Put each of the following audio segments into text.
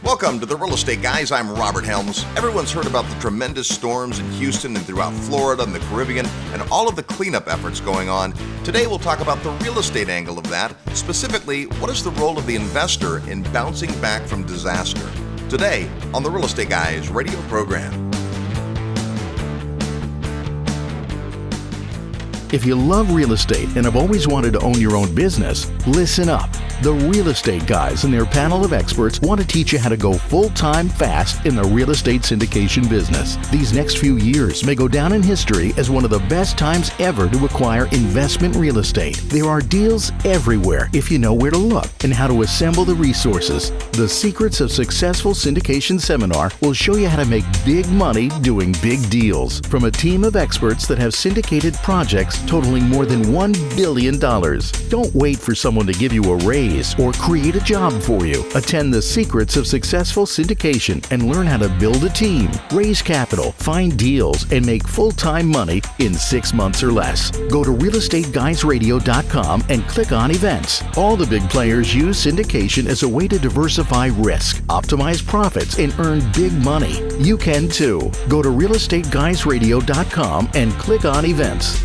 Welcome to the Real Estate Guys. I'm Robert Helms. Everyone's heard about the tremendous storms in Houston and throughout Florida and the Caribbean and all of the cleanup efforts going on. Today we'll talk about the real estate angle of that. Specifically, what is the role of the investor in bouncing back from disaster? Today on the Real Estate Guys radio program. If you love real estate and have always wanted to own your own business, listen up. The Real Estate Guys and their panel of experts want to teach you how to go full-time fast in the real estate syndication business. These next few years may go down in history as one of the best times ever to acquire investment real estate. There are deals everywhere if you know where to look and how to assemble the resources. The Secrets of Successful Syndication seminar will show you how to make big money doing big deals from a team of experts that have syndicated projects totaling more than $1 billion. Don't wait for someone to give you a raise or create a job for you. Attend the Secrets of Successful Syndication and learn how to build a team, raise capital, find deals, and make full-time money in 6 months or less. Go to realestateguysradio.com and click on events. All the big players use syndication as a way to diversify risk, optimize profits, and earn big money. You can too. Go to realestateguysradio.com and click on events.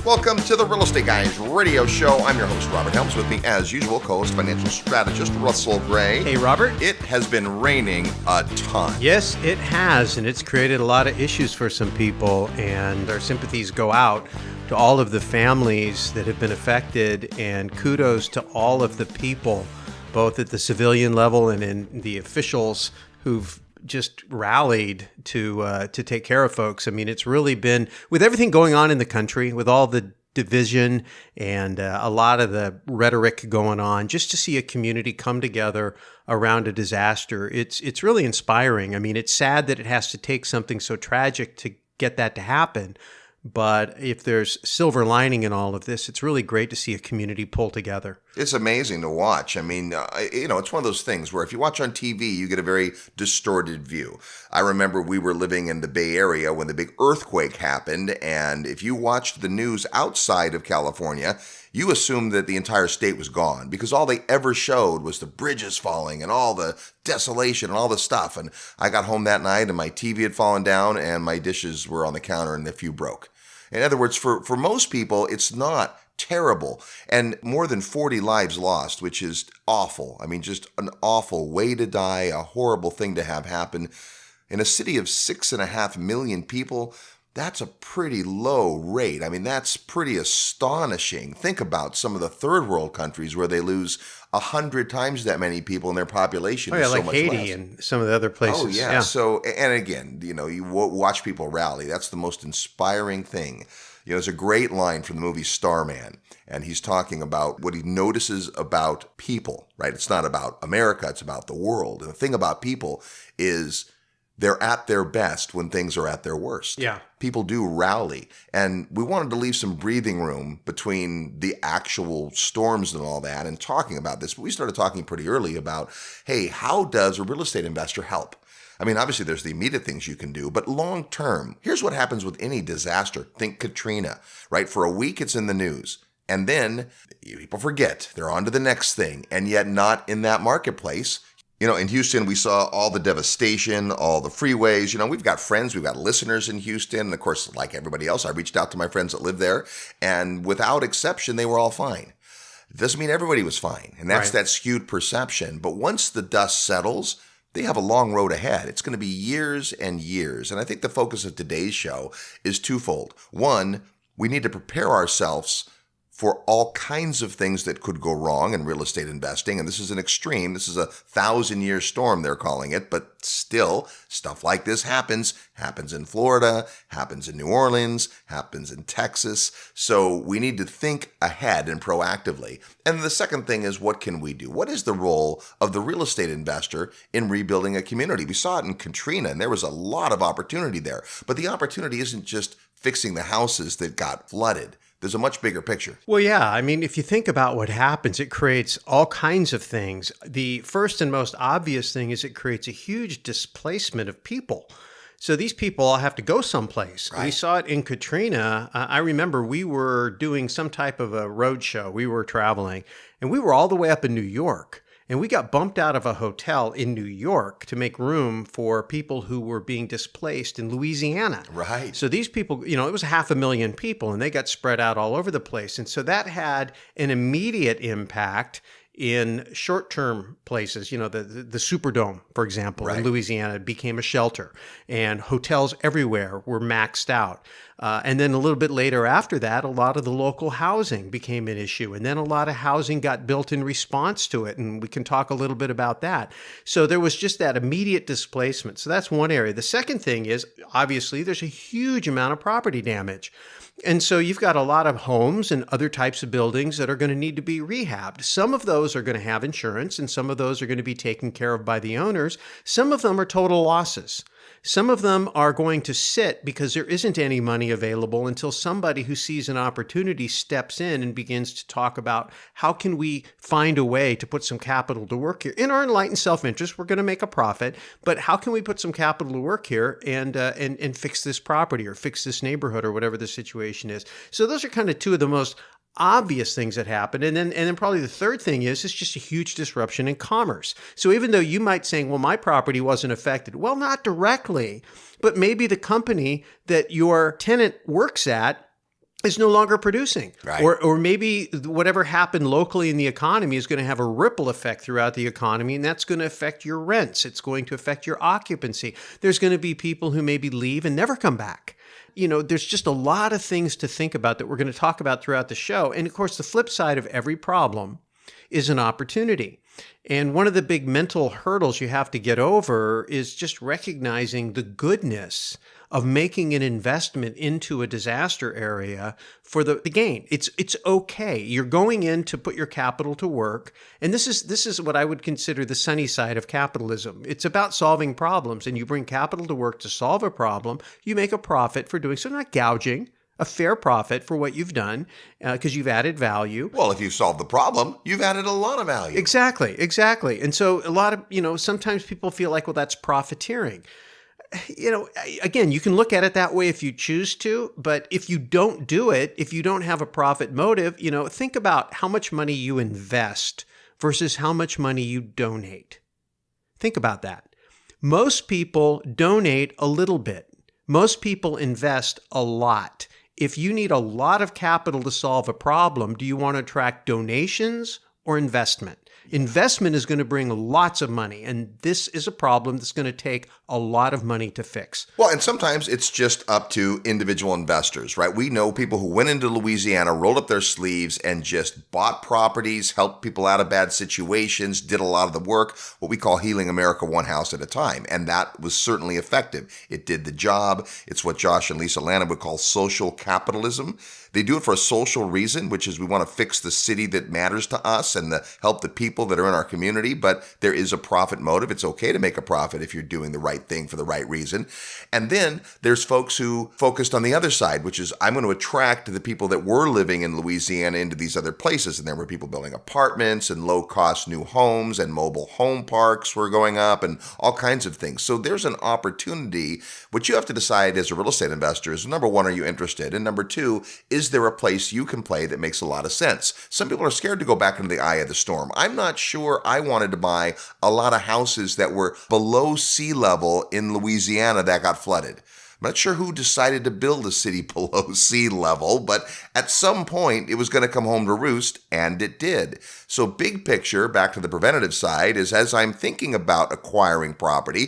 Welcome to the Real Estate Guys radio show. I'm your host, Robert Helms. With me, as usual, co-host financial strategist Russell Gray. Hey, Robert. It has been raining a ton. Yes, it has, and it's created a lot of issues for some people, and our sympathies go out to all of the families that have been affected, and kudos to all of the people, both at the civilian level and in the officials who've just rallied to take care of folks. I mean, it's really been, with everything going on in the country, with all the division and a lot of the rhetoric going on, just to see a community come together around a disaster, it's really inspiring. I mean, it's sad that it has to take something so tragic to get that to happen. But if there's silver lining in all of this, it's really great to see a community pull together. It's amazing to watch. I mean, it's one of those things where if you watch on TV, you get a very distorted view. I remember we were living in the Bay Area when the big earthquake happened, and if you watched the news outside of California, you assumed that the entire state was gone because all they ever showed was the bridges falling and all the desolation and all the stuff. And I got home that night and my TV had fallen down and my dishes were on the counter and a few broke. In other words, for most people, it's not terrible. And more than 40 lives lost, which is awful. I mean, just an awful way to die, a horrible thing to have happen. In a city of 6.5 million people, that's a pretty low rate. I mean, that's pretty astonishing. Think about some of the third world countries where they lose 100 times that many people in their population. Oh, yeah, so like much Haiti less. and some of the other places. Oh, yeah. So, and again, you watch people rally. That's the most inspiring thing. There's a great line from the movie Starman, and he's talking about what he notices about people, right? It's not about America, it's about the world. And the thing about people is they're at their best when things are at their worst. Yeah. People do rally. And we wanted to leave some breathing room between the actual storms and all that and talking about this. But we started talking pretty early about, hey, how does a real estate investor help? I mean, obviously there's the immediate things you can do, but long term, here's what happens with any disaster. Think Katrina, right? For a week, it's in the news. And then people forget. They're on to the next thing. And yet not in that marketplace. In Houston, we saw all the devastation, all the freeways. We've got friends, we've got listeners in Houston. And of course, like everybody else, I reached out to my friends that live there. And without exception, they were all fine. It doesn't mean everybody was fine. And that's that skewed perception. But once the dust settles, they have a long road ahead. It's going to be years and years. And I think the focus of today's show is twofold. One, we need to prepare ourselves for all kinds of things that could go wrong in real estate investing. And this is an extreme. This is a 1,000-year storm, they're calling it. But still, stuff like this happens in Florida, happens in New Orleans, happens in Texas. So we need to think ahead and proactively. And the second thing is, what can we do? What is the role of the real estate investor in rebuilding a community? We saw it in Katrina, and there was a lot of opportunity there. But the opportunity isn't just fixing the houses that got flooded. There's a much bigger picture. Well, yeah. I mean, if you think about what happens, it creates all kinds of things. The first and most obvious thing is it creates a huge displacement of people. So these people all have to go someplace. Right. We saw it in Katrina. I remember we were doing some type of a road show. We were traveling, and we were all the way up in New York. And we got bumped out of a hotel in New York to make room for people who were being displaced in Louisiana. Right. So these people, it was 500,000 people, and they got spread out all over the place. And so that had an immediate impact in short-term places. The Superdome, for example, in Louisiana became a shelter, and hotels everywhere were maxed out. And then a little bit later after that, a lot of the local housing became an issue. And then a lot of housing got built in response to it. And we can talk a little bit about that. So there was just that immediate displacement. So that's one area. The second thing is, obviously, there's a huge amount of property damage. And so you've got a lot of homes and other types of buildings that are going to need to be rehabbed. Some of those are going to have insurance, and some of those are going to be taken care of by the owners. Some of them are total losses. Some of them are going to sit because there isn't any money available until somebody who sees an opportunity steps in and begins to talk about how can we find a way to put some capital to work here. In our enlightened self-interest, we're going to make a profit, but how can we put some capital to work here and fix this property or fix this neighborhood or whatever the situation is? So those are kind of two of the most obvious things that happen. And then probably the third thing is it's just a huge disruption in commerce. So even though you might say, well, my property wasn't affected. Well, not directly, but maybe the company that your tenant works at is no longer producing. Right. Or maybe whatever happened locally in the economy is going to have a ripple effect throughout the economy, and that's going to affect your rents. It's going to affect your occupancy. There's going to be people who maybe leave and never come back. There's just a lot of things to think about that we're going to talk about throughout the show. And of course, the flip side of every problem is an opportunity. And one of the big mental hurdles you have to get over is just recognizing the goodness of making an investment into a disaster area for the gain. It's okay. You're going in to put your capital to work. And this is what I would consider the sunny side of capitalism. It's about solving problems, and you bring capital to work to solve a problem. You make a profit for doing so, not gouging. A fair profit for what you've done because you've added value. Well, if you solve the problem, you've added a lot of value. Exactly. And so a lot of, sometimes people feel like, well, that's profiteering. Again, you can look at it that way if you choose to, but if you don't do it, if you don't have a profit motive, think about how much money you invest versus how much money you donate. Think about that. Most people donate a little bit. Most people invest a lot. If you need a lot of capital to solve a problem, do you want to attract donations or investment? Investment is going to bring lots of money, and this is a problem that's going to take a lot of money to fix. Well, and sometimes it's just up to individual investors, right? We know people who went into Louisiana, rolled up their sleeves, and just bought properties, helped people out of bad situations, did a lot of the work, what we call healing America one house at a time. And that was certainly effective. It did the job. It's what Josh and Lisa Lanham would call social capitalism. They do it for a social reason, which is we want to fix the city that matters to us and help the people that are in our community. But there is a profit motive. It's okay to make a profit if you're doing the right thing for the right reason. And then there's folks who focused on the other side, which is I'm going to attract the people that were living in Louisiana into these other places. And there were people building apartments and low-cost new homes, and mobile home parks were going up and all kinds of things. So there's an opportunity. What you have to decide as a real estate investor is, number one, are you interested? And number two, is there a place you can play that makes a lot of sense? Some people are scared to go back into the eye of the storm. I'm not sure I wanted to buy a lot of houses that were below sea level in Louisiana that got flooded. I'm not sure who decided to build a city below sea level, but at some point it was going to come home to roost, and it did. So big picture, back to the preventative side, is as I'm thinking about acquiring property,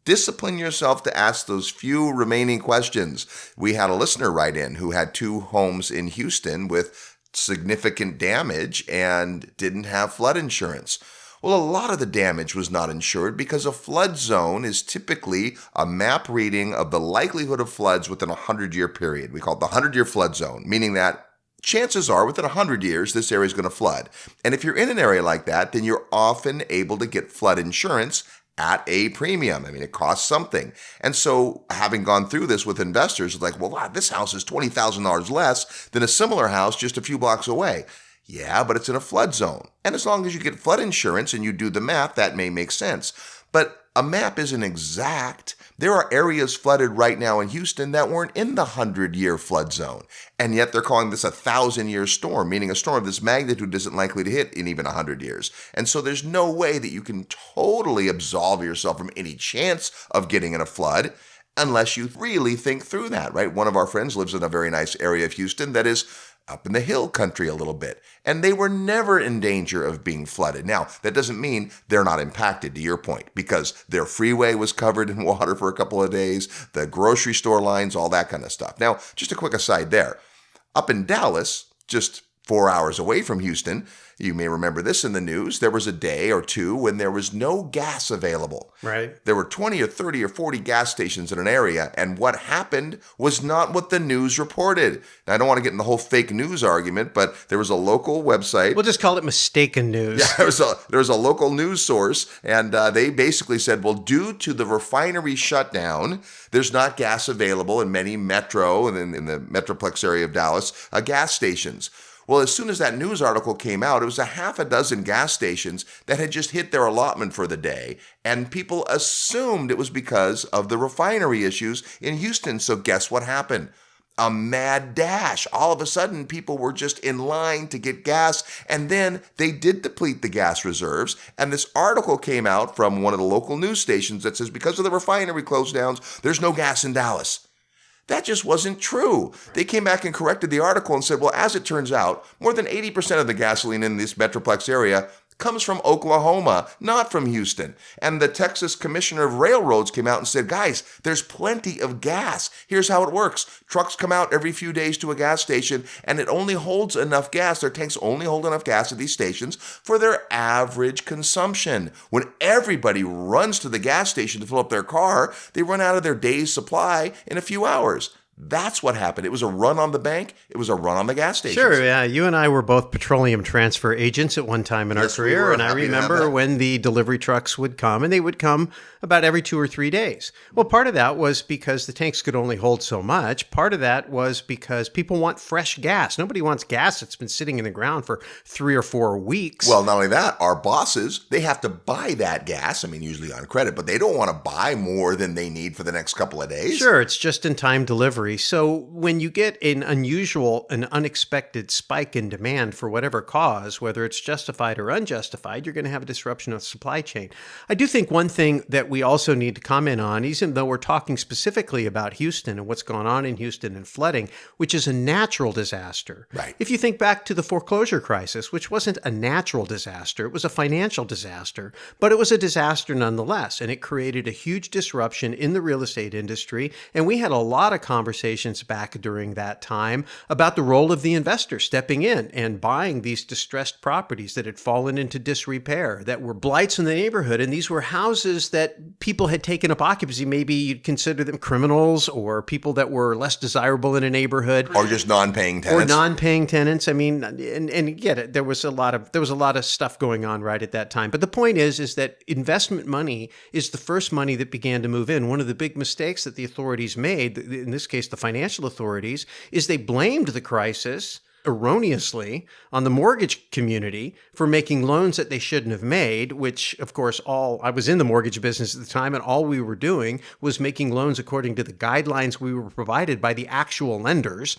discipline yourself to ask those few remaining questions. We had a listener write in who had 2 homes in Houston with significant damage and didn't have flood insurance. Well, a lot of the damage was not insured because a flood zone is typically a map reading of the likelihood of floods within a 100-year period. We call it the 100-year flood zone, meaning that chances are within 100 years, this area is going to flood. And if you're in an area like that, then you're often able to get flood insurance at a premium. I mean, it costs something. And so having gone through this with investors, it's like, well, wow, this house is $20,000 less than a similar house just a few blocks away. Yeah, but it's in a flood zone. And as long as you get flood insurance and you do the math, that may make sense. But a map isn't exact. There are areas flooded right now in Houston that weren't in the 100-year flood zone. And yet they're calling this a 1,000-year storm, meaning a storm of this magnitude isn't likely to hit in even 100 years. And so there's no way that you can totally absolve yourself from any chance of getting in a flood unless you really think through that, right? One of our friends lives in a very nice area of Houston that is up in the hill country a little bit, and they were never in danger of being flooded. Now, that doesn't mean they're not impacted, to your point, because their freeway was covered in water for a couple of days, the grocery store lines, all that kind of stuff. Now, just a quick aside there. Up in Dallas, just 4 hours away from Houston, you may remember this in the news, there was a day or two when there was no gas available. Right. There were 20 or 30 or 40 gas stations in an area, and what happened was not what the news reported. Now, I don't want to get in the whole fake news argument, but there was a local website. We'll just call it mistaken news. Yeah, there was a local news source, and they basically said, well, due to the refinery shutdown, there's not gas available in many metro and in the Metroplex area of Dallas, gas stations. Well, as soon as that news article came out, it was a half a dozen gas stations that had just hit their allotment for the day, and people assumed it was because of the refinery issues in Houston. So guess what happened? A mad dash. All of a sudden, people were just in line to get gas, and then they did deplete the gas reserves. And this article came out from one of the local news stations that says because of the refinery close downs, there's no gas in Dallas. That just wasn't true. They came back and corrected the article and said, well, as it turns out, more than 80% of the gasoline in this Metroplex area comes from Oklahoma, not from Houston. And the Texas Commissioner of Railroads came out and said, guys, there's plenty of gas. Here's how it works. Trucks come out every few days to a gas station, and it only holds enough gas. Their tanks only hold enough gas at these stations for their average consumption. When everybody runs to the gas station to fill up their car, they run out of their day's supply in a few hours. That's what happened. It was a run on the bank. It was a run on the gas stations. Sure, yeah. You and I were both petroleum transfer agents at one time in our career, and I remember when the delivery trucks would come, and they would come about every 2 or 3 days. Well, part of that was because the tanks could only hold so much. Part of that was because people want fresh gas. Nobody wants gas that's been sitting in the ground for 3 or 4 weeks. Well, not only that, our bosses, they have to buy that gas, usually on credit, but they don't want to buy more than they need for the next couple of days. Sure, it's just-in-time delivery. So when you get an unusual and unexpected spike in demand for whatever cause, whether it's justified or unjustified, you're going to have a disruption of the supply chain. I do think one thing that we also need to comment on, even though we're talking specifically about Houston and what's going on in Houston and flooding, which is a natural disaster. Right. If you think back to the foreclosure crisis, which wasn't a natural disaster, it was a financial disaster, but it was a disaster nonetheless, and it created a huge disruption in the real estate industry, and we had a lot of conversations back during that time about the role of the investor stepping in and buying these distressed properties that had fallen into disrepair, that were blights in the neighborhood. And these were houses that people had taken up occupancy. Maybe you'd consider them criminals or people that were less desirable in a neighborhood. Or just non-paying tenants. Or non-paying tenants. And get it, there was a lot of stuff going on right at that time. But the point is that investment money is the first money that began to move in. One of the big mistakes that the authorities made, in this case, the financial authorities, is they blamed the crisis erroneously on the mortgage community for making loans that they shouldn't have made, which, of course, I was in the mortgage business at the time, and all we were doing was making loans according to the guidelines we were provided by the actual lenders,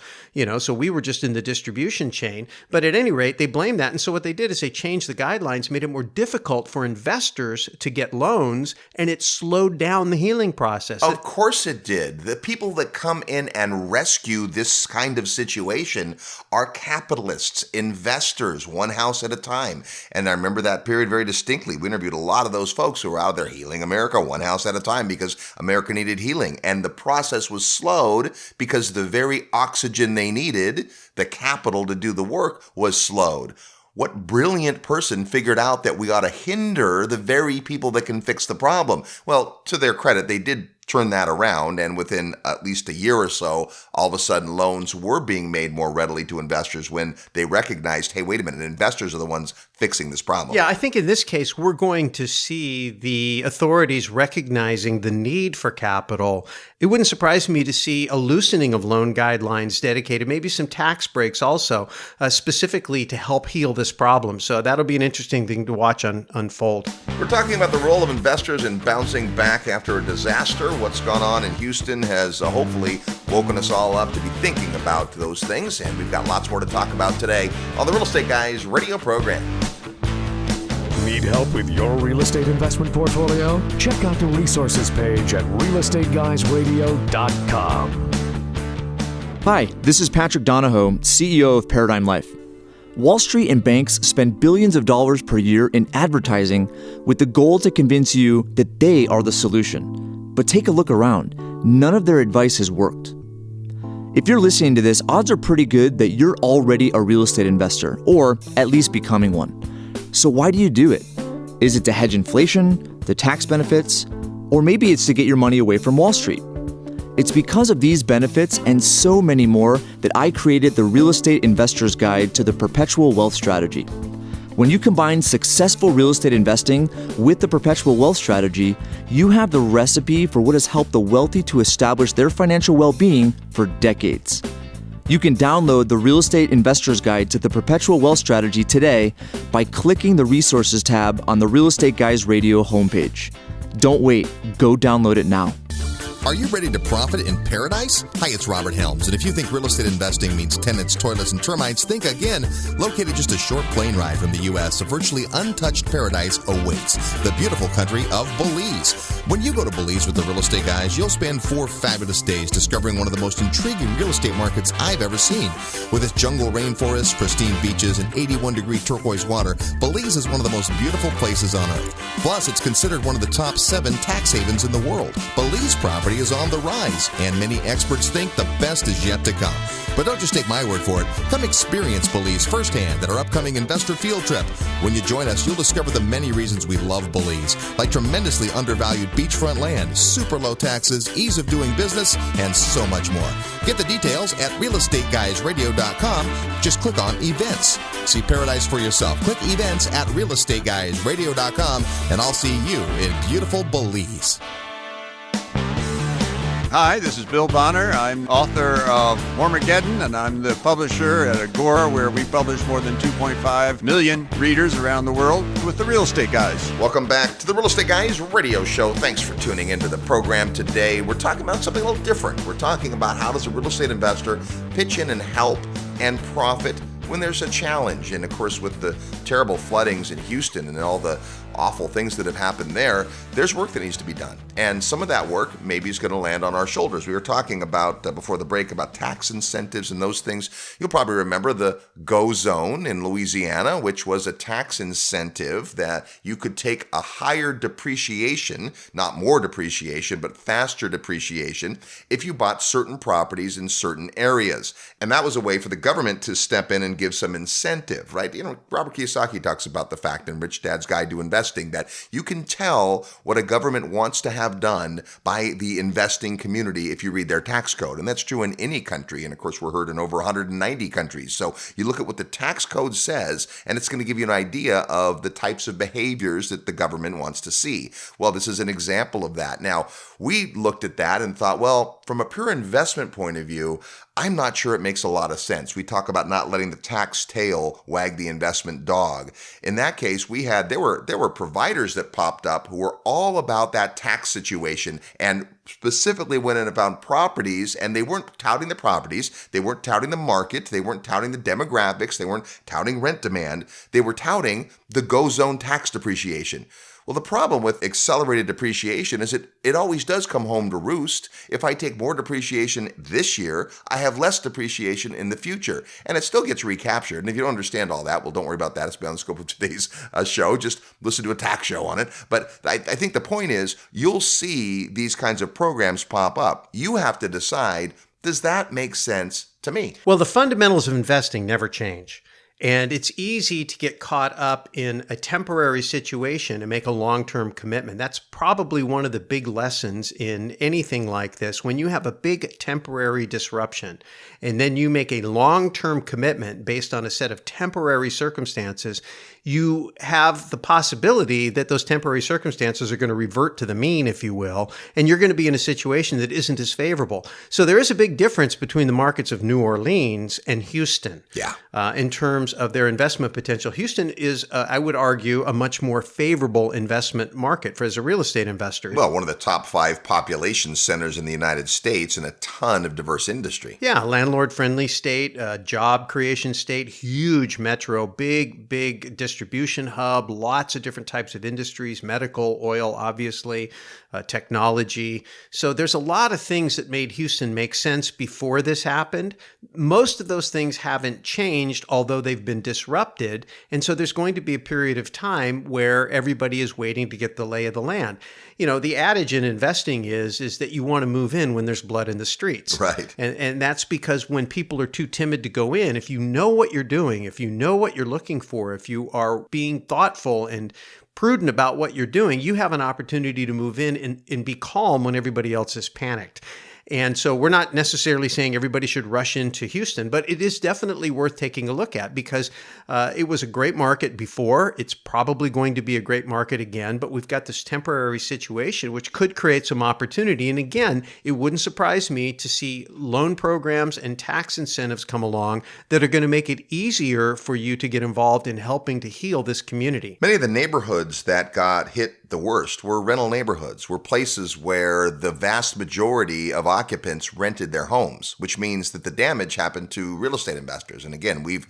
so we were just in the distribution chain. But at any rate, they blamed that. And so what they did is they changed the guidelines, made it more difficult for investors to get loans, and it slowed down the healing process. Of course it did. The people that come in and rescue this kind of situation are capitalists, investors, one house at a time. And I remember that period very distinctly. We interviewed a lot of those folks who were out there healing America one house at a time because America needed healing. And the process was slowed because the very oxygen they needed, the capital to do the work, was slowed. What brilliant person figured out that we ought to hinder the very people that can fix the problem? Well, to their credit, they did turn that around, and within at least a year or so, all of a sudden loans were being made more readily to investors when they recognized, hey, wait a minute, investors are the ones fixing this problem. Yeah, I think in this case, we're going to see the authorities recognizing the need for capital. It wouldn't surprise me to see a loosening of loan guidelines dedicated, maybe some tax breaks also, specifically to help heal this problem. So that'll be an interesting thing to watch unfold. We're talking about the role of investors in bouncing back after a disaster. What's gone on in Houston has hopefully woken us all up to be thinking about those things, and we've got lots more to talk about today on the Real Estate Guys radio program. Need help with your real estate investment portfolio? Check out the resources page at realestateguysradio.com. Hi, this is Patrick Donahoe, CEO of Paradigm Life. Wall Street and banks spend billions of dollars per year in advertising with the goal to convince you that they are the solution. But take a look around. None of their advice has worked. If you're listening to this, odds are pretty good that you're already a real estate investor, or at least becoming one. So why do you do it? Is it to hedge inflation, the tax benefits, or maybe it's to get your money away from Wall Street? It's because of these benefits and so many more that I created the Real Estate Investor's Guide to the Perpetual Wealth Strategy. When you combine successful real estate investing with the Perpetual Wealth Strategy, you have the recipe for what has helped the wealthy to establish their financial well-being for decades. You can download the Real Estate Investor's Guide to the Perpetual Wealth Strategy today by clicking the Resources tab on the Real Estate Guys Radio homepage. Don't wait, go download it now. Are you ready to profit in paradise? Hi, it's Robert Helms, and if you think real estate investing means tenants, toilets, and termites, think again. Located just a short plane ride from the U.S., a virtually untouched paradise awaits, the beautiful country of Belize. When you go to Belize with the Real Estate Guys, you'll spend 4 fabulous days discovering one of the most intriguing real estate markets I've ever seen. With its jungle rainforest, pristine beaches, and 81-degree turquoise water, Belize is one of the most beautiful places on earth. Plus, it's considered one of the top 7 tax havens in the world. Belize property is on the rise, and many experts think the best is yet to come. But don't just take my word for it. Come experience Belize firsthand at our upcoming investor field trip. When you join us, you'll discover the many reasons we love Belize, like tremendously undervalued beachfront land, super low taxes, ease of doing business, and so much more. Get the details at realestateguysradio.com. Just click on events. See paradise for yourself. Click events at realestateguysradio.com, and I'll see you in beautiful Belize. Hi, this is Bill Bonner. I'm author of Mormageddon, and I'm the publisher at Agora, where we publish more than 2.5 million readers around the world with the Real Estate Guys. Welcome back to the Real Estate Guys radio show. Thanks for tuning into the program today. We're talking about something a little different. We're talking about how does a real estate investor pitch in and help and profit when there's a challenge. And of course, with the terrible floodings in Houston and all the awful things that have happened there's work that needs to be done. And some of that work maybe is going to land on our shoulders. We were talking about, before the break, about tax incentives and those things. You'll probably remember the GO Zone in Louisiana, which was a tax incentive that you could take a higher depreciation, not more depreciation, but faster depreciation, if you bought certain properties in certain areas. And that was a way for the government to step in and give some incentive, right? You know, Robert Kiyosaki talks about the fact in Rich Dad's Guide to Investing that you can tell what a government wants to have done by the investing community if you read their tax code. And that's true in any country. And of course, we're heard in over 190 countries. So you look at what the tax code says, and it's going to give you an idea of the types of behaviors that the government wants to see. Well, this is an example of that. Now, we looked at that and thought, well, from a pure investment point of view, I'm not sure it makes a lot of sense. We talk about not letting the tax tail wag the investment dog. In that case, there were providers that popped up who were all about that tax situation and specifically went in about properties, and they weren't touting the properties, they weren't touting the market, they weren't touting the demographics, they weren't touting rent demand, they were touting the GO Zone tax depreciation. Well, the problem with accelerated depreciation is it always does come home to roost. If I take more depreciation this year, I have less depreciation in the future. And it still gets recaptured. And if you don't understand all that, well, don't worry about that. It's beyond the scope of today's show. Just listen to a tax show on it. But I think the point is you'll see these kinds of programs pop up. You have to decide, does that make sense to me? Well, the fundamentals of investing never change. And it's easy to get caught up in a temporary situation and make a long-term commitment. That's probably one of the big lessons in anything like this. When you have a big temporary disruption and then you make a long-term commitment based on a set of temporary circumstances, you have the possibility that those temporary circumstances are going to revert to the mean, if you will, and you're going to be in a situation that isn't as favorable. So there is a big difference between the markets of New Orleans and Houston. Yeah. In terms of their investment potential. Houston is, I would argue, a much more favorable investment market as a real estate investor. Well, one of the top 5 population centers in the United States and a ton of diverse industry. Yeah, landlord-friendly state, job creation state, huge metro, big distribution hub, lots of different types of industries, medical, oil, obviously, technology. So there's a lot of things that made Houston make sense before this happened. Most of those things haven't changed, although they've been disrupted. And so there's going to be a period of time where everybody is waiting to get the lay of the land. You know, the adage in investing is that you want to move in when there's blood in the streets. Right. And that's because when people are too timid to go in, if you know what you're doing, if you know what you're looking for, if you are being thoughtful and prudent about what you're doing, you have an opportunity to move in and be calm when everybody else is panicked. And so we're not necessarily saying everybody should rush into Houston, but it is definitely worth taking a look at because it was a great market before. It's probably going to be a great market again, but we've got this temporary situation which could create some opportunity. And again, it wouldn't surprise me to see loan programs and tax incentives come along that are going to make it easier for you to get involved in helping to heal this community. Many of the neighborhoods that got hit the worst were rental neighborhoods, were places where the vast majority of occupants rented their homes, which means that the damage happened to real estate investors. And again, we've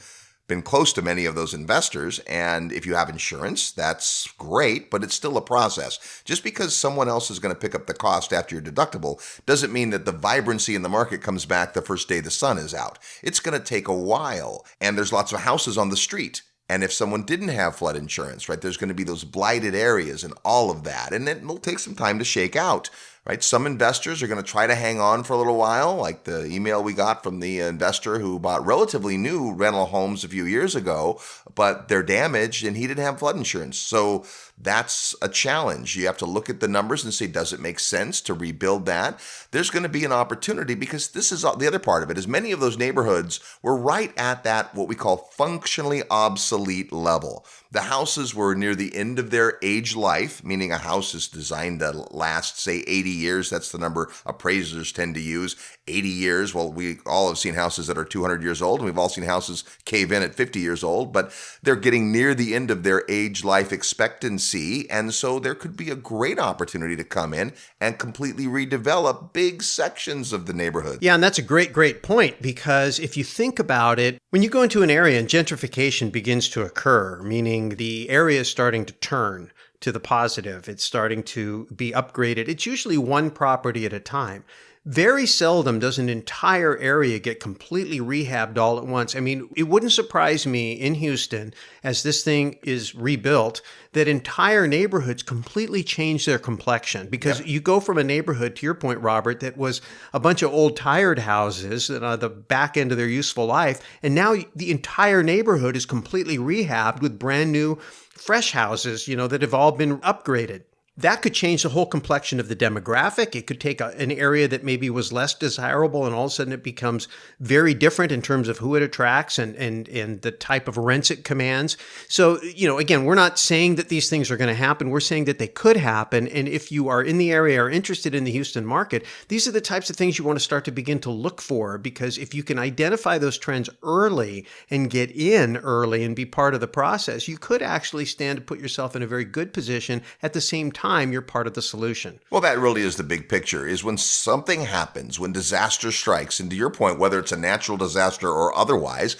been close to many of those investors. And if you have insurance, that's great, but it's still a process. Just because someone else is going to pick up the cost after your deductible doesn't mean that the vibrancy in the market comes back the first day the sun is out. It's going to take a while. And there's lots of houses on the street. And if someone didn't have flood insurance, right, there's going to be those blighted areas and all of that. And it will take some time to shake out, right? Some investors are going to try to hang on for a little while, like the email we got from the investor who bought relatively new rental homes a few years ago, but they're damaged and he didn't have flood insurance. So that's a challenge. You have to look at the numbers and say, does it make sense to rebuild that? There's going to be an opportunity because this is the other part of it is many of those neighborhoods were right at that, what we call functionally obsolete level. The houses were near the end of their age life, meaning a house is designed to last, say, 80 years. That's the number appraisers tend to use. 80 years. Well, we all have seen houses that are 200 years old, and we've all seen houses cave in at 50 years old, but they're getting near the end of their age life expectancy. And so there could be a great opportunity to come in and completely redevelop big sections of the neighborhood. Yeah, and that's a great point, because if you think about it, when you go into an area and gentrification begins to occur, meaning the area is starting to turn to the positive, it's starting to be upgraded, it's usually one property at a time. Very seldom does an entire area get completely rehabbed all at once. I mean, it wouldn't surprise me in Houston, as this thing is rebuilt, that entire neighborhoods completely change their complexion. Because you go from a neighborhood, to your point, Robert, that was a bunch of old tired houses that are the back end of their useful life, and now the entire neighborhood is completely rehabbed with brand new, fresh houses, that have all been upgraded. That could change the whole complexion of the demographic. It could take an area that maybe was less desirable, and all of a sudden it becomes very different in terms of who it attracts and the type of rents it commands. So, again, we're not saying that these things are going to happen. We're saying that they could happen. And if you are in the area or interested in the Houston market, these are the types of things you want to start to begin to look for, because if you can identify those trends early and get in early and be part of the process, you could actually stand to put yourself in a very good position. At the same time, you're part of the solution. Well, that really is the big picture, is when something happens, when disaster strikes, and to your point, whether it's a natural disaster or otherwise,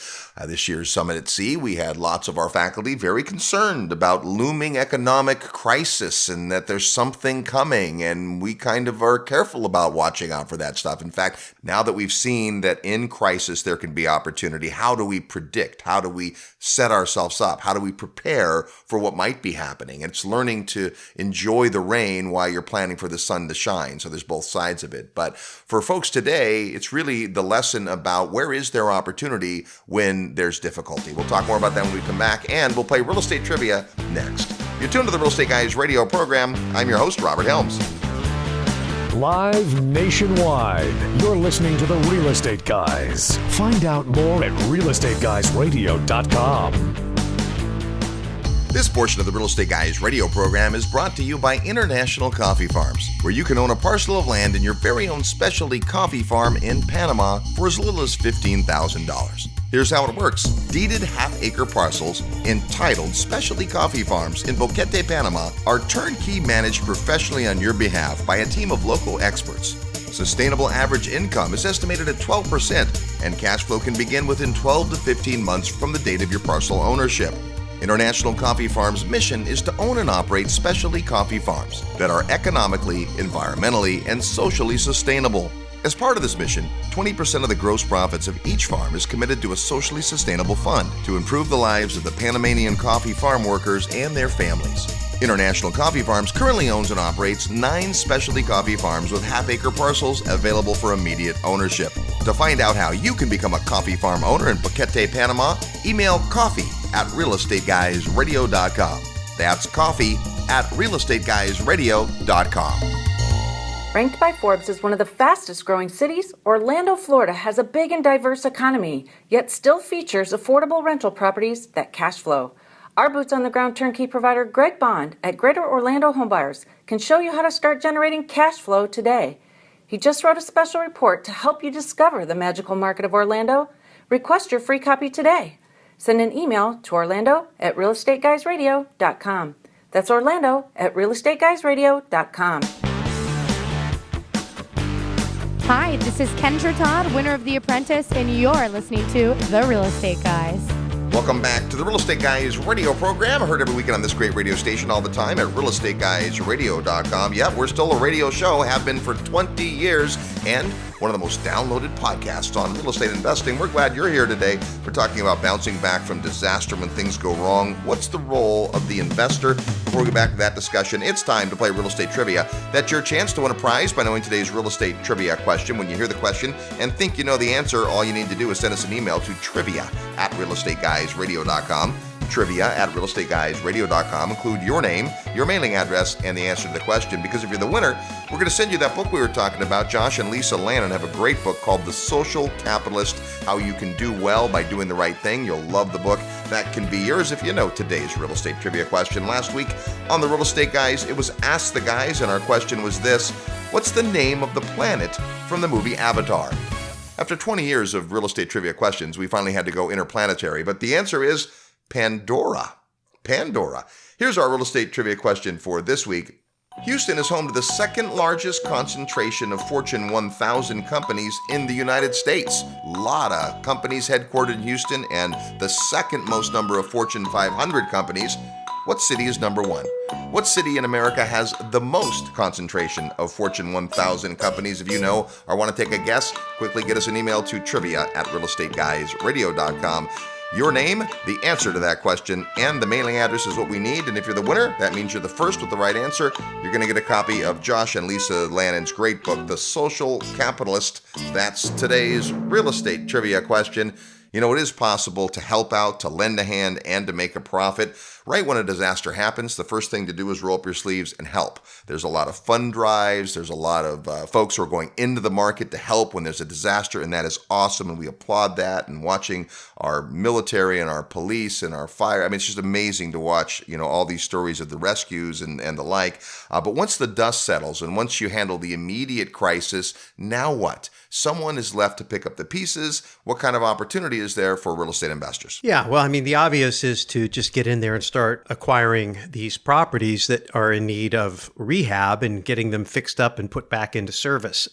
this year's Summit at Sea, we had lots of our faculty very concerned about looming economic crisis and that there's something coming, and we kind of are careful about watching out for that stuff. In fact, now that we've seen that in crisis there can be opportunity, how do we predict? How do we set ourselves up? How do we prepare for what might be happening? It's learning to enjoy the rain while you're planning for the sun to shine. So there's both sides of it. But for folks today, it's really the lesson about where is their opportunity when there's difficulty. We'll talk more about that when we come back, and we'll play real estate trivia next. You're tuned to the Real Estate Guys radio program. I'm your host, Robert Helms. Live nationwide, you're listening to the Real Estate Guys. Find out more at realestateguysradio.com. This portion of the Real Estate Guys radio program is brought to you by International Coffee Farms, where you can own a parcel of land in your very own specialty coffee farm in Panama for as little as $15,000. Here's how it works. Deeded half-acre parcels entitled Specialty Coffee Farms in Boquete, Panama are turnkey managed professionally on your behalf by a team of local experts. Sustainable average income is estimated at 12%, and cash flow can begin within 12 to 15 months from the date of your parcel ownership. International Coffee Farms' mission is to own and operate specialty coffee farms that are economically, environmentally, and socially sustainable. As part of this mission, 20% of the gross profits of each farm is committed to a socially sustainable fund to improve the lives of the Panamanian coffee farm workers and their families. International Coffee Farms currently owns and operates 9 specialty coffee farms with half-acre parcels available for immediate ownership. To find out how you can become a coffee farm owner in Boquete, Panama, email coffee@realestateguysradio.com. That's coffee@realestateguysradio.com. Ranked by Forbes as one of the fastest growing cities, Orlando, Florida has a big and diverse economy, yet still features affordable rental properties that cash flow. Our boots on the ground turnkey provider Greg Bond at Greater Orlando Homebuyers can show you how to start generating cash flow today. He just wrote a special report to help you discover the magical market of Orlando. Request your free copy today. Send an email to orlando@realestateguysradio.com. That's orlando@realestateguysradio.com. Hi, this is Kendra Todd, winner of The Apprentice, and you're listening to The Real Estate Guys. Welcome back to the Real Estate Guys radio program. Heard every weekend on this great radio station all the time at realestateguysradio.com. Yep, we're still a radio show, have been for 20 years, and one of the most downloaded podcasts on real estate investing. We're glad you're here today. We're talking about bouncing back from disaster when things go wrong. What's the role of the investor? Before we get back to that discussion, it's time to play Real Estate Trivia. That's your chance to win a prize by knowing today's real estate trivia question. When you hear the question and think you know the answer, all you need to do is send us an email to trivia@realestateguysradio.com. trivia@realestateguysradio.com. Include your name, your mailing address, and the answer to the question. Because if you're the winner, we're going to send you that book we were talking about. Josh and Lisa Lannon have a great book called The Social Capitalist, How You Can Do Well by Doing the Right Thing. You'll love the book. That can be yours if you know today's real estate trivia question. Last week on the Real Estate Guys, it was Ask the Guys, and our question was this: what's the name of the planet from the movie Avatar? After 20 years of real estate trivia questions, we finally had to go interplanetary, but the answer is Pandora. Pandora. Here's our real estate trivia question for this week. Houston is home to the second largest concentration of Fortune 1000 companies in the United States. A lot of companies headquartered in Houston, and the second most number of Fortune 500 companies. What city is number 1? What city in America has the most concentration of Fortune 1000 companies? If you know or want to take a guess, quickly get us an email to trivia@realestateguysradio.com. Your name, the answer to that question, and the mailing address is what we need. And if you're the winner, that means you're the first with the right answer. You're going to get a copy of Josh and Lisa Lannon's great book, The Social Capitalist. That's today's real estate trivia question. You know, it is possible to help out, to lend a hand, and to make a profit. Right when a disaster happens, the first thing to do is roll up your sleeves and help. There's a lot of fund drives. There's a lot of folks who are going into the market to help when there's a disaster, and that is awesome, and we applaud that. And watching our military and our police and our fire, I mean, it's just amazing to watch, you know, all these stories of the rescues and the like. But once the dust settles and once you handle the immediate crisis, now what? Someone is left to pick up the pieces. What kind of opportunity is there for real estate investors? Yeah, well, I mean, the obvious is to just get in there and start acquiring these properties that are in need of rehab and getting them fixed up and put back into service.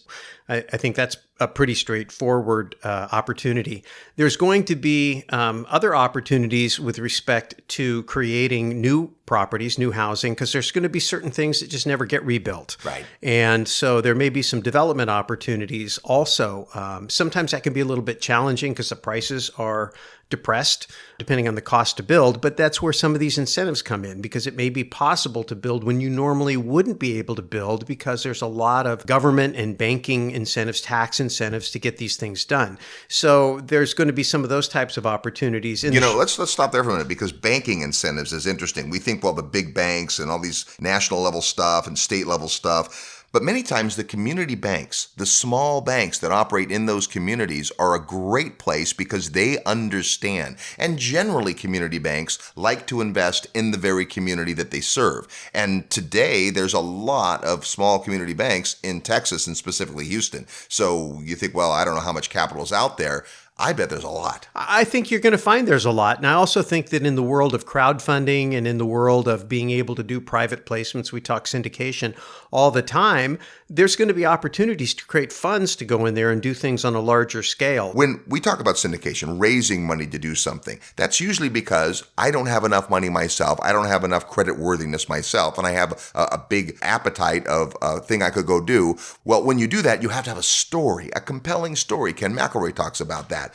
I think that's a pretty straightforward opportunity. There's going to be other opportunities with respect to creating new properties, new housing, because there's going to be certain things that just never get rebuilt. Right. And so there may be some development opportunities also. Sometimes that can be a little bit challenging because the prices are depressed depending on the cost to build, but that's where some of these incentives come in, because it may be possible to build when you normally wouldn't be able to build because there's a lot of government and banking incentives, tax incentives to get these things done. So there's going to be some of those types of opportunities. You know, let's stop there for a minute, because banking incentives is interesting. We think, well, the big banks and all these national level stuff and state level stuff. But many times the community banks, the small banks that operate in those communities are a great place because they understand. And generally community banks like to invest in the very community that they serve. And today there's a lot of small community banks in Texas and specifically Houston. So you think, well, I don't know how much capital is out there. I bet there's a lot. I think you're going to find there's a lot. And I also think that in the world of crowdfunding and in the world of being able to do private placements, we talk syndication all the time, there's going to be opportunities to create funds to go in there and do things on a larger scale. When we talk about syndication, raising money to do something, that's usually because I don't have enough money myself. I don't have enough credit worthiness myself. And I have a big appetite of a thing I could go do. Well, when you do that, you have to have a story, a compelling story. Ken McElroy talks about that.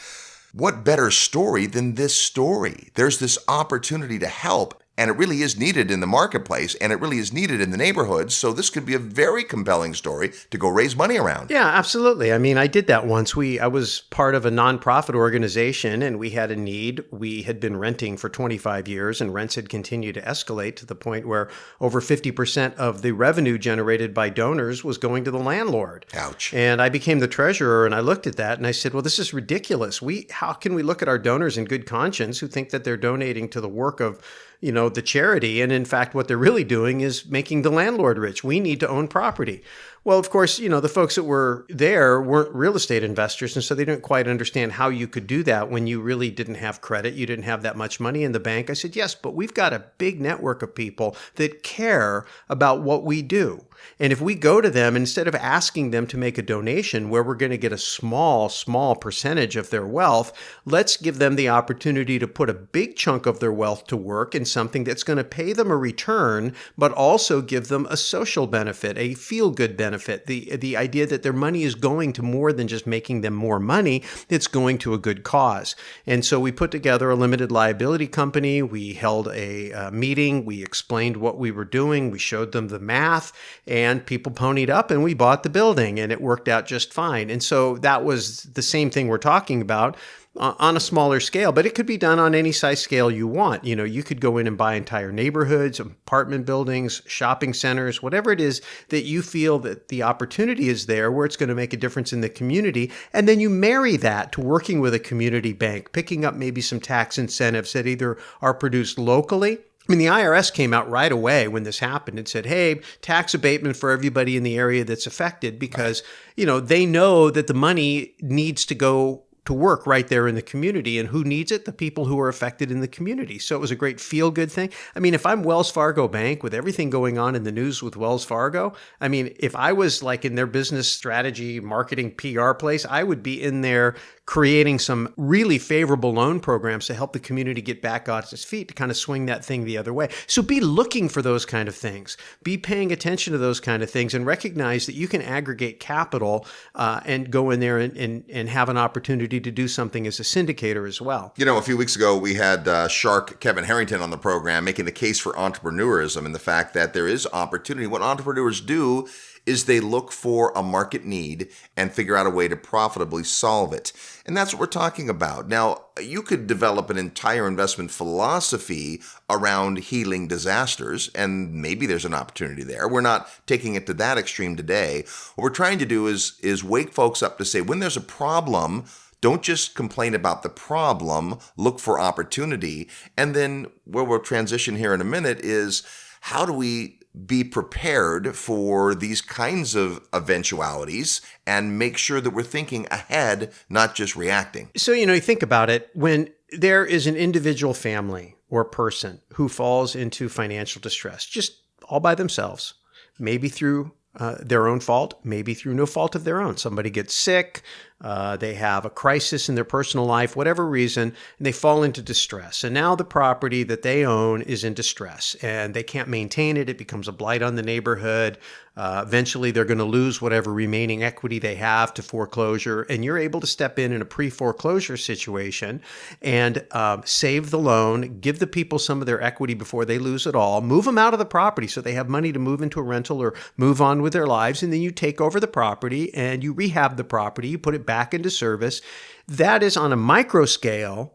What better story than this story? There's this opportunity to help, and it really is needed in the marketplace, and it really is needed in the neighborhoods. So this could be a very compelling story to go raise money around. Yeah, absolutely. I mean, I did that once. I was part of a nonprofit organization, and we had a need. We had been renting for 25 years, and rents had continued to escalate to the point where over 50% of the revenue generated by donors was going to the landlord. Ouch. And I became the treasurer, and I looked at that, and I said, well, this is ridiculous. How can we look at our donors in good conscience who think that they're donating to the work of the charity. And in fact, what they're really doing is making the landlord rich. We need to own property. Well, of course, the folks that were there weren't real estate investors. And so they didn't quite understand how you could do that when you really didn't have credit. You didn't have that much money in the bank. I said, yes, but we've got a big network of people that care about what we do. And if we go to them, instead of asking them to make a donation where we're going to get a small percentage of their wealth, let's give them the opportunity to put a big chunk of their wealth to work in something that's going to pay them a return, but also give them a social benefit, a feel-good benefit. The idea that their money is going to more than just making them more money, it's going to a good cause. And so we put together a limited liability company. We held a meeting. We explained what we were doing. We showed them the math. And people ponied up and we bought the building and it worked out just fine. And so that was the same thing we're talking about on a smaller scale, but it could be done on any size scale you want. You could go in and buy entire neighborhoods, apartment buildings, shopping centers, whatever it is that you feel that the opportunity is there where it's going to make a difference in the community. And then you marry that to working with a community bank, picking up maybe some tax incentives that either are produced locally. I mean, the IRS came out right away when this happened and said, hey, tax abatement for everybody in the area that's affected because, they know that the money needs to go to work right there in the community. And who needs it? The people who are affected in the community. So it was a great feel-good thing. I mean, if I'm Wells Fargo Bank with everything going on in the news with Wells Fargo, I mean, if I was like in their business strategy, marketing, PR place, I would be in there creating some really favorable loan programs to help the community get back on its feet to kind of swing that thing the other way. So be looking for those kind of things. Be paying attention to those kind of things and recognize that you can aggregate capital and go in there and have an opportunity to do something as a syndicator as well. A few weeks ago, we had Shark Kevin Harrington on the program making the case for entrepreneurism and the fact that there is opportunity. What entrepreneurs do is they look for a market need and figure out a way to profitably solve it. And that's what we're talking about. Now, you could develop an entire investment philosophy around healing disasters, and maybe there's an opportunity there. We're not taking it to that extreme today. What we're trying to do is wake folks up to say, when there's a problem, don't just complain about the problem, look for opportunity. And then where we'll transition here in a minute is, how do we be prepared for these kinds of eventualities and make sure that we're thinking ahead, not just reacting? So, you think about it, when there is an individual family or person who falls into financial distress, just all by themselves, maybe through their own fault, maybe through no fault of their own. Somebody gets sick, they have a crisis in their personal life, whatever reason, and they fall into distress. And now the property that they own is in distress and they can't maintain it. It becomes a blight on the neighborhood. Eventually, they're going to lose whatever remaining equity they have to foreclosure. And you're able to step in a pre-foreclosure situation and save the loan, give the people some of their equity before they lose it all, move them out of the property so they have money to move into a rental or move on with their lives. And then you take over the property and you rehab the property, you put it back into service. That is on a micro scale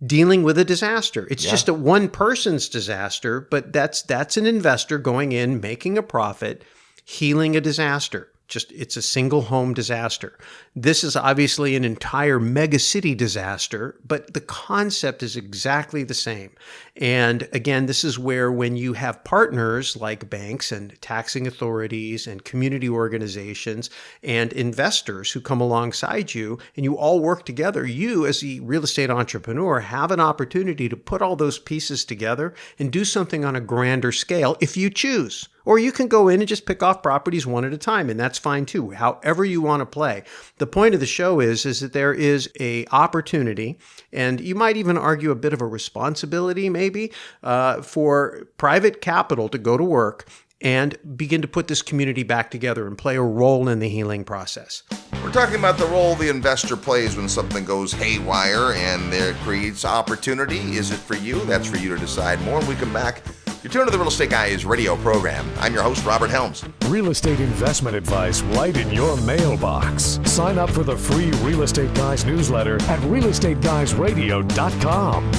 dealing with a disaster. It's just a one person's disaster, but that's an investor going in, making a profit, healing a disaster. It's a single home disaster. This is obviously an entire mega city disaster, but the concept is exactly the same. And again, this is where when you have partners like banks and taxing authorities and community organizations and investors who come alongside you and you all work together, you as a real estate entrepreneur have an opportunity to put all those pieces together and do something on a grander scale if you choose. Or you can go in and just pick off properties one at a time, and that's fine too, however you want to play. The point of the show is that there is a opportunity, and you might even argue a bit of a responsibility maybe, for private capital to go to work and begin to put this community back together and play a role in the healing process. We're talking about the role the investor plays when something goes haywire and there creates opportunity. Is it for you? That's for you to decide more. When we come back, you're tuned to the Real Estate Guys radio program. I'm your host, Robert Helms. Real estate investment advice right in your mailbox. Sign up for the free Real Estate Guys newsletter at realestateguysradio.com.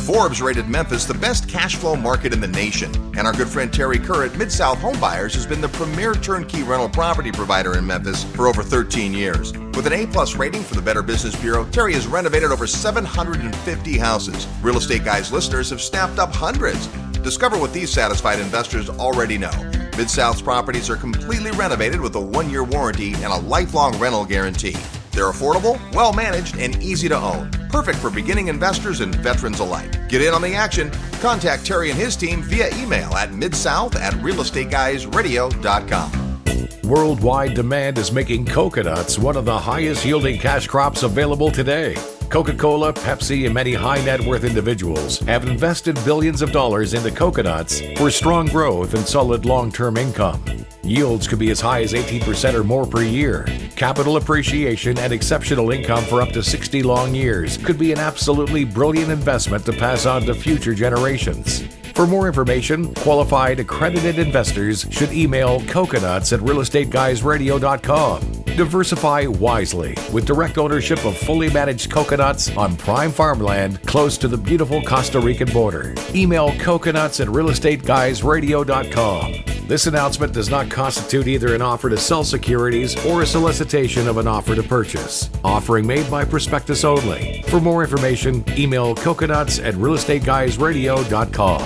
Forbes rated Memphis the best cash flow market in the nation. And our good friend Terry Kerr at Mid-South Home Buyers has been the premier turnkey rental property provider in Memphis for over 13 years. With an A+ rating from the Better Business Bureau, Terry has renovated over 750 houses. Real Estate Guys listeners have snapped up hundreds. Discover what these satisfied investors already know. Mid-South's properties are completely renovated with a 1-year warranty and a lifelong rental guarantee. They're affordable, well-managed, and easy to own. Perfect for beginning investors and veterans alike. Get in on the action. Contact Terry and his team via email at midsouth@realestateguysradio.com. Worldwide demand is making coconuts one of the highest yielding cash crops available today. Coca-Cola, Pepsi, and many high net worth individuals have invested billions of dollars into coconuts for strong growth and solid long-term income. Yields could be as high as 18% or more per year. Capital appreciation and exceptional income for up to 60 long years could be an absolutely brilliant investment to pass on to future generations. For more information, qualified accredited investors should email coconuts@realestateguysradio.com. Diversify wisely with direct ownership of fully managed coconuts on prime farmland close to the beautiful Costa Rican border. Email coconuts@realestateguysradio.com. This announcement does not constitute either an offer to sell securities or a solicitation of an offer to purchase. Offering made by prospectus only. For more information, email coconuts@realestateguysradio.com.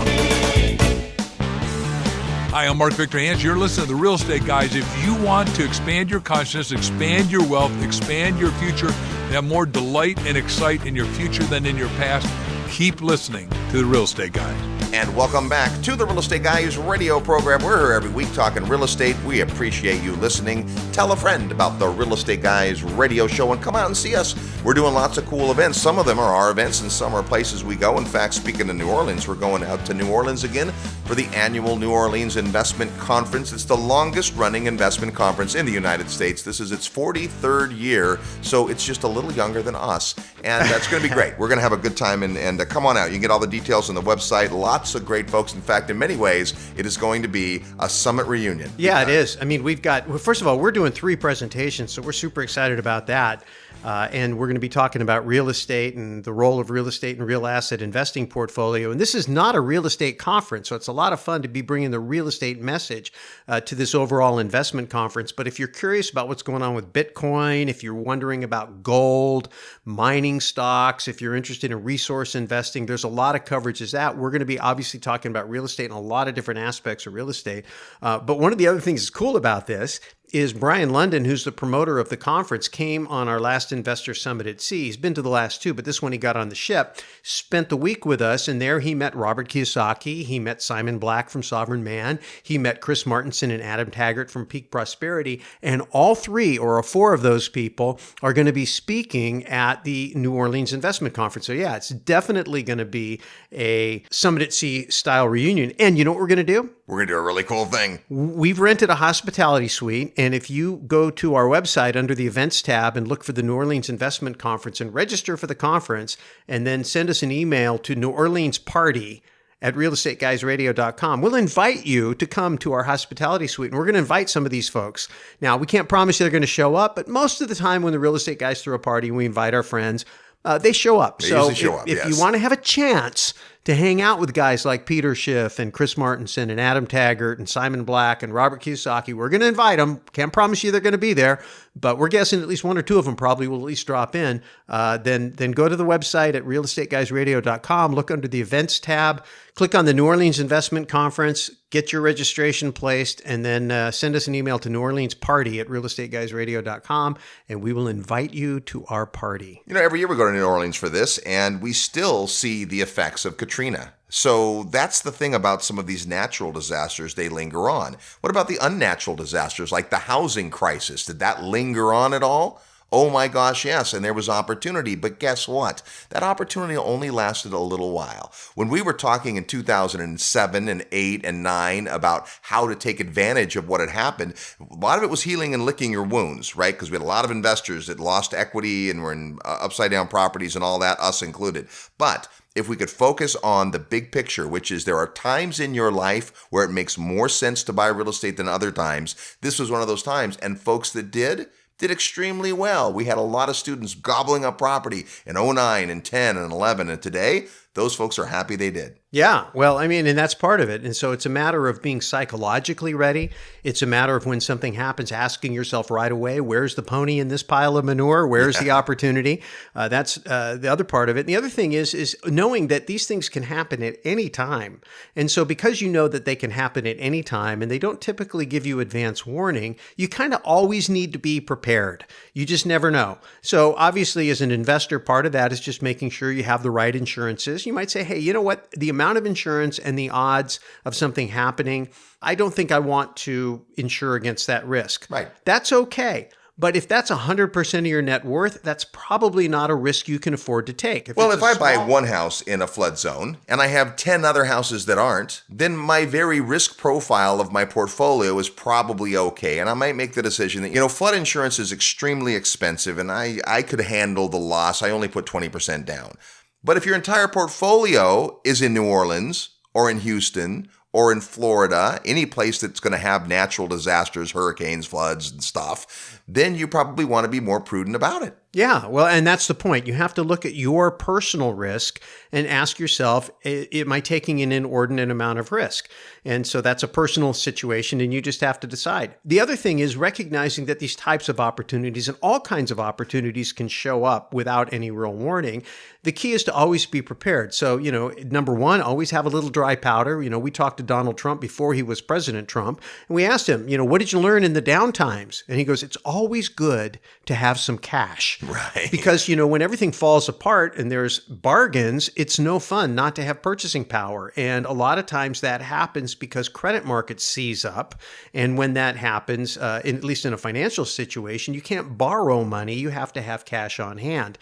Hi, I'm Mark Victor Hans. You're listening to The Real Estate Guys. If you want to expand your consciousness, expand your wealth, expand your future, and have more delight and excite in your future than in your past, keep listening to The Real Estate Guys. And welcome back to the Real Estate Guys radio program. We're here every week talking real estate. We appreciate you listening. Tell a friend about the Real Estate Guys radio show and come out and see us. We're doing lots of cool events. Some of them are our events and some are places we go. In fact, speaking of New Orleans, we're going out to New Orleans again for the annual New Orleans Investment Conference. It's the longest running investment conference in the United States. This is its 43rd year, so it's just a little younger than us. And that's going to be great. We're going to have a good time and come on out. You can get all the details on the website. Lots of great folks. In fact, in many ways, it is going to be a summit reunion. Yeah, it is. I mean, first of all, we're doing 3 presentations, so we're super excited about that. And we're going to be talking about real estate and the role of real estate and real asset investing portfolio. And this is not a real estate conference, so it's a lot of fun to be bringing the real estate message to this overall investment conference. But if you're curious about what's going on with Bitcoin, if you're wondering about gold, mining stocks, if you're interested in resource investing, there's a lot of coverage as that. We're going to be obviously talking about real estate and a lot of different aspects of real estate. But one of the other things that's cool about this is Brian London, who's the promoter of the conference, came on our last investor summit at sea. He's been to the last 2, but this one he got on the ship, spent the week with us, and there he met Robert Kiyosaki. He met Simon Black from Sovereign Man. He met Chris Martenson and Adam Taggart from Peak Prosperity. And all 3 or 4 of those people are going to be speaking at the New Orleans Investment Conference. So yeah, it's definitely going to be a Summit at Sea style reunion. And you know what we're going to do? We're going to do a really cool thing. We've rented a hospitality suite, and if you go to our website under the events tab and look for the New Orleans Investment Conference and register for the conference, and then send us an email to neworleansparty@realestateguysradio.com, we'll invite you to come to our hospitality suite, and we're going to invite some of these folks. Now, we can't promise you they're going to show up, but most of the time when the real estate guys throw a party and we invite our friends, they show up. They usually show up, if yes. you want to have a chance to hang out with guys like Peter Schiff and Chris Martenson and Adam Taggart and Simon Black and Robert Kiyosaki. We're going to invite them. Can't promise you they're going to be there, but we're guessing at least one or two of them probably will at least drop in. Then go to the website at realestateguysradio.com, look under the events tab, click on the New Orleans Investment Conference, get your registration placed, and then send us an email to neworleansparty@realestateguysradio.com, and we will invite you to our party. Every year we go to New Orleans for this, and we still see the effects of Katrina. So that's the thing about some of these natural disasters, they linger on. What about the unnatural disasters like the housing crisis? Did that linger on at all? Oh my gosh, yes, and there was opportunity, but guess what? That opportunity only lasted a little while. When we were talking in 2007 and 8 and 9 about how to take advantage of what had happened, a lot of it was healing and licking your wounds, right? Because we had a lot of investors that lost equity and were in upside down properties and all that, us included. But if we could focus on the big picture, which is there are times in your life where it makes more sense to buy real estate than other times, this was one of those times, and folks that did extremely well. We had a lot of students gobbling up property in 09 and 10 and 11, and today, those folks are happy they did. Yeah, well, and that's part of it. And so it's a matter of being psychologically ready. It's a matter of when something happens, asking yourself right away, where's the pony in this pile of manure? Where's the opportunity? That's the other part of it. And the other thing is knowing that these things can happen at any time. And so because you know that they can happen at any time and they don't typically give you advance warning, you kind of always need to be prepared. You just never know. So obviously as an investor, part of that is just making sure you have the right insurances. You might say, hey, you know what? The amount of insurance and the odds of something happening, I don't think I want to insure against that risk. Right. That's okay. But if that's 100% of your net worth, that's probably not a risk you can afford to take. If I buy one house in a flood zone and I have 10 other houses that aren't, then my very risk profile of my portfolio is probably okay. And I might make the decision that, flood insurance is extremely expensive and I could handle the loss. I only put 20% down. But if your entire portfolio is in New Orleans or in Houston or in Florida, any place that's going to have natural disasters, hurricanes, floods, and stuff, then you probably want to be more prudent about it. Yeah, well, and that's the point. You have to look at your personal risk and ask yourself, am I taking an inordinate amount of risk? And so that's a personal situation, and you just have to decide. The other thing is recognizing that these types of opportunities and all kinds of opportunities can show up without any real warning. The key is to always be prepared. So, number one, always have a little dry powder. We talked to Donald Trump before he was President Trump, and we asked him, what did you learn in the down times? And he goes, it's always good to have some cash. Right. Because, when everything falls apart and there's bargains, it's no fun not to have purchasing power. And a lot of times that happens because credit markets seize up. And when that happens, at least in a financial situation, you can't borrow money. You have to have cash on hand.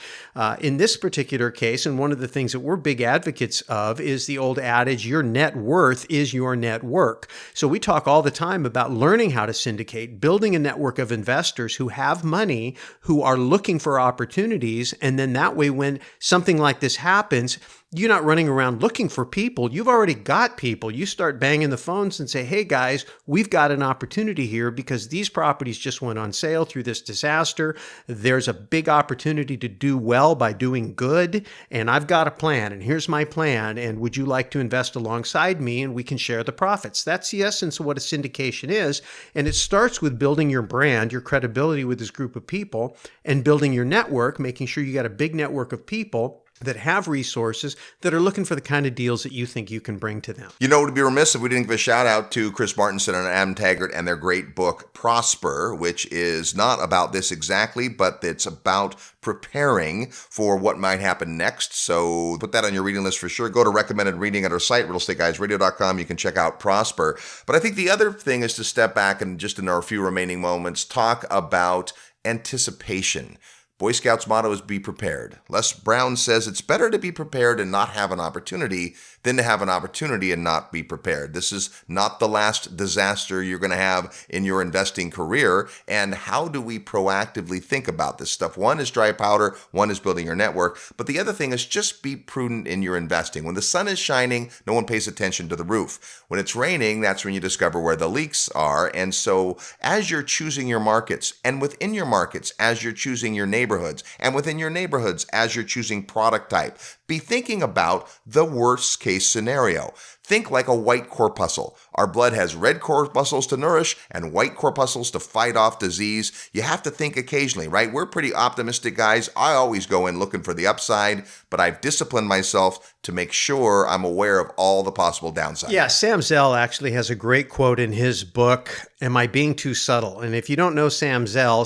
In this particular case, and one of the things that we're big advocates of is the old adage, your net worth is your net work. So we talk all the time about learning how to syndicate, building a network of investors who have money, who are looking for opportunities. And then that way, when something like this happens, you're not running around looking for people. You've already got people. You start banging the phones and say, hey guys, we've got an opportunity here because these properties just went on sale through this disaster. There's a big opportunity to do well by doing good. And I've got a plan, and here's my plan. And would you like to invest alongside me and we can share the profits? That's the essence of what a syndication is. And it starts with building your brand, your credibility with this group of people, and building your network, making sure you got a big network of people that have resources that are looking for the kind of deals that you think you can bring to them. It would be remiss if we didn't give a shout out to Chris Martenson and Adam Taggart and their great book, Prosper, which is not about this exactly, but it's about preparing for what might happen next. So put that on your reading list for sure. Go to recommended reading at our site, realestateguysradio.com. You can check out Prosper. But I think the other thing is to step back and just in our few remaining moments, talk about anticipation. Boy Scouts' motto is be prepared. Les Brown says it's better to be prepared and not have an opportunity than to have an opportunity and not be prepared. This is not the last disaster you're going to have in your investing career. And how do we proactively think about this stuff? One is dry powder, one is building your network. But the other thing is just be prudent in your investing. When the sun is shining, no one pays attention to the roof. When it's raining, that's when you discover where the leaks are. And so as you're choosing your markets, and within your markets, as you're choosing your neighborhoods, and within your neighborhoods, as you're choosing product type, be thinking about the worst case scenario. Think like a white corpuscle. Our blood has red corpuscles to nourish and white corpuscles to fight off disease. You have to think occasionally, right? We're pretty optimistic guys. I always go in looking for the upside, but I've disciplined myself to make sure I'm aware of all the possible downsides. Yeah, Sam Zell actually has a great quote in his book, Am I Being Too Subtle? And if you don't know Sam Zell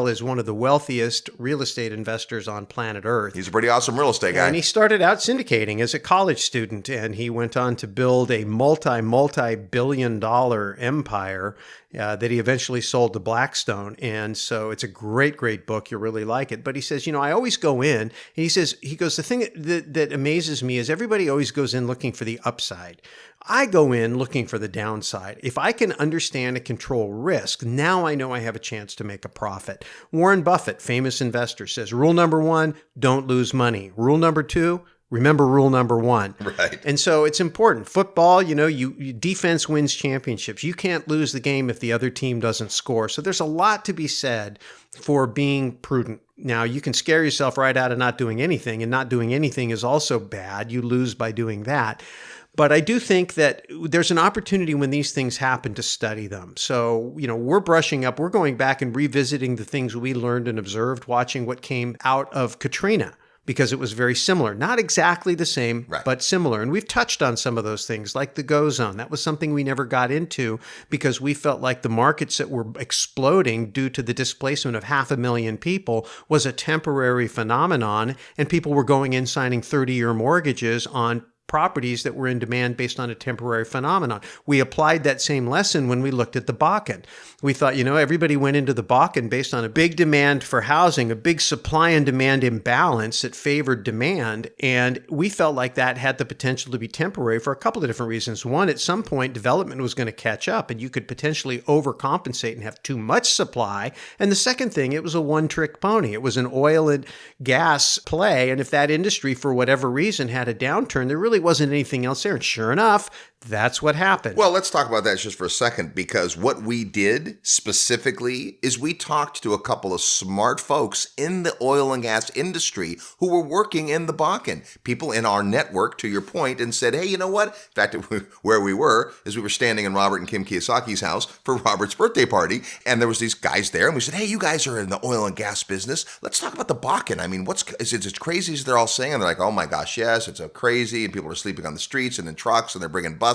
is one of the wealthiest real estate investors on planet Earth. He's a pretty awesome real estate guy. And he started out syndicating as a college student, and he went on to build a multi-billion-dollar empire that he eventually sold to Blackstone. And so it's a great, great book. You'll really like it. But he says, I always go in, and he goes, the thing that amazes me is everybody always goes in looking for the upside. I go in looking for the downside. If I can understand and control risk, now I know I have a chance to make a profit. Warren Buffett, famous investor, says, rule number 1, don't lose money. Rule number 2, remember rule number 1. Right. And so it's important. Football, you defense wins championships. You can't lose the game if the other team doesn't score. So there's a lot to be said for being prudent. Now, you can scare yourself right out of not doing anything, and not doing anything is also bad. You lose by doing that. But I do think that there's an opportunity when these things happen to study them. So, we're brushing up. We're going back and revisiting the things we learned and observed, watching what came out of Katrina, because it was very similar. Not exactly the same, right, but similar. And we've touched on some of those things, like the go zone. That was something we never got into because we felt like the markets that were exploding due to the displacement of 500,000 people was a temporary phenomenon, and people were going in signing 30-year mortgages on properties that were in demand based on a temporary phenomenon. We applied that same lesson when we looked at the Bakken. We thought, everybody went into the Bakken based on a big demand for housing, a big supply and demand imbalance that favored demand. And we felt like that had the potential to be temporary for a couple of different reasons. One, at some point, development was going to catch up and you could potentially overcompensate and have too much supply. And the second thing, it was a one-trick pony. It was an oil and gas play. And if that industry, for whatever reason, had a downturn, there really wasn't anything else there. And sure enough, that's what happened. Well, let's talk about that just for a second, because what we did specifically is we talked to a couple of smart folks in the oil and gas industry who were working in the Bakken, people in our network, to your point, and said, hey, you know what? In fact, where we were is we were standing in Robert and Kim Kiyosaki's house for Robert's birthday party, and there was these guys there, and we said, hey, you guys are in the oil and gas business. Let's talk about the Bakken. I mean, is it as crazy as they're all saying? And they're like, oh my gosh, yes, it's so crazy, and people are sleeping on the streets and in trucks, and they're bringing buses.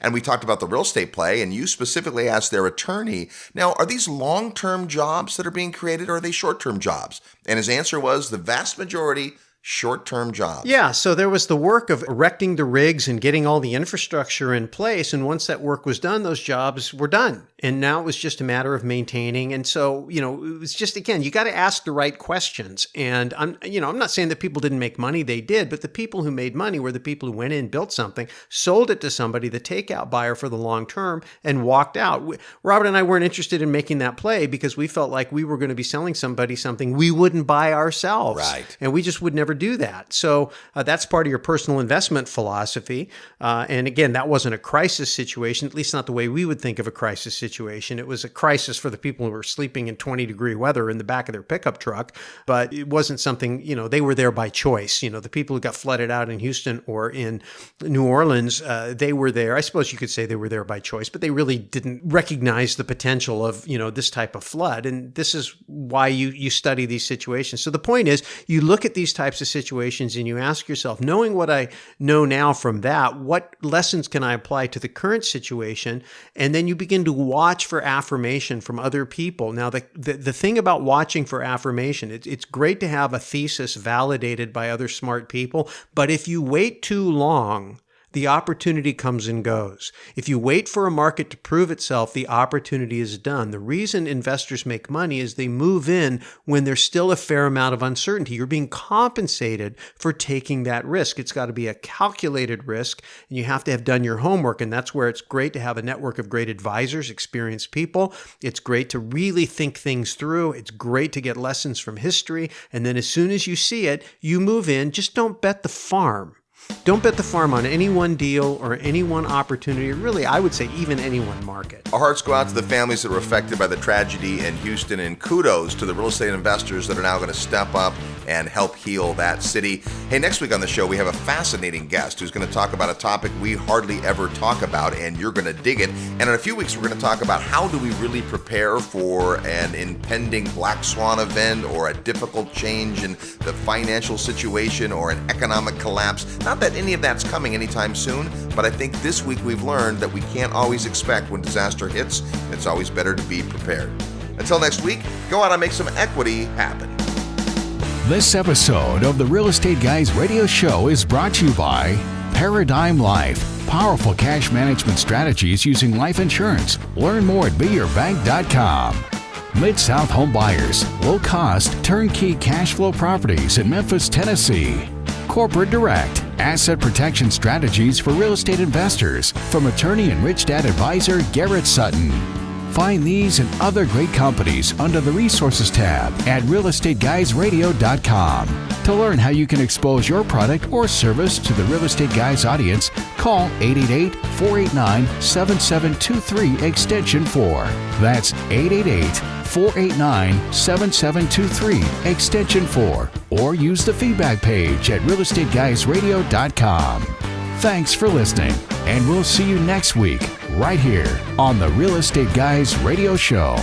And we talked about the real estate play, and you specifically asked their attorney, now, are these long-term jobs that are being created, or are they short-term jobs? And his answer was the vast majority short-term jobs. Yeah, so there was the work of erecting the rigs and getting all the infrastructure in place. And once that work was done, those jobs were done. And now it was just a matter of maintaining. And so, it was just, again, you got to ask the right questions. And I'm not saying that people didn't make money. They did. But the people who made money were the people who went in, built something, sold it to somebody, the takeout buyer for the long term, and walked out. Robert and I weren't interested in making that play because we felt like we were going to be selling somebody something we wouldn't buy ourselves. Right. And we just would never do that. So that's part of your personal investment philosophy. And again, that wasn't a crisis situation, at least not the way we would think of a crisis situation. It was a crisis for the people who were sleeping in 20-degree weather in the back of their pickup truck, but it wasn't something, they were there by choice. The people who got flooded out in Houston or in New Orleans, they were there. I suppose you could say they were there by choice, but they really didn't recognize the potential of, this type of flood. And this is why you study these situations. So the point is, you look at these types of situations and you ask yourself, knowing what I know now from that, what lessons can I apply to the current situation? And then you begin to watch for affirmation from other people. Now, the thing about watching for affirmation, it's great to have a thesis validated by other smart people, but if you wait too long, the opportunity comes and goes. If you wait for a market to prove itself, the opportunity is done. The reason investors make money is they move in when there's still a fair amount of uncertainty. You're being compensated for taking that risk. It's got to be a calculated risk, and you have to have done your homework. And that's where it's great to have a network of great advisors, experienced people. It's great to really think things through. It's great to get lessons from history. And then as soon as you see it, you move in. Just don't bet the farm. Don't bet the farm on any one deal or any one opportunity, or really, I would say even any one market. Our hearts go out to the families that were affected by the tragedy in Houston, and kudos to the real estate investors that are now going to step up and help heal that city. Hey, next week on the show, we have a fascinating guest who's going to talk about a topic we hardly ever talk about, and you're going to dig it. And in a few weeks, we're going to talk about how do we really prepare for an impending black swan event or a difficult change in the financial situation or an economic collapse. Not that any of that's coming anytime soon, but I think this week we've learned that we can't always expect when disaster hits. It's always better to be prepared. Until next week, go out and make some equity happen. This episode of the Real Estate Guys radio show is brought to you by Paradigm Life. Powerful cash management strategies using life insurance. Learn more at beyourbank.com. Mid-South Home Buyers. Low-cost, turnkey cash flow properties in Memphis, Tennessee. Corporate Direct. Asset protection strategies for real estate investors from attorney and rich dad advisor Garrett Sutton. Find these and other great companies under the Resources tab at realestateguysradio.com. To learn how you can expose your product or service to the Real Estate Guys audience, call 888-489-7723 extension 4. That's 888-489-7723 extension 4. Or use the feedback page at realestateguysradio.com. Thanks for listening, and we'll see you next week right here on the Real Estate Guys Radio Show.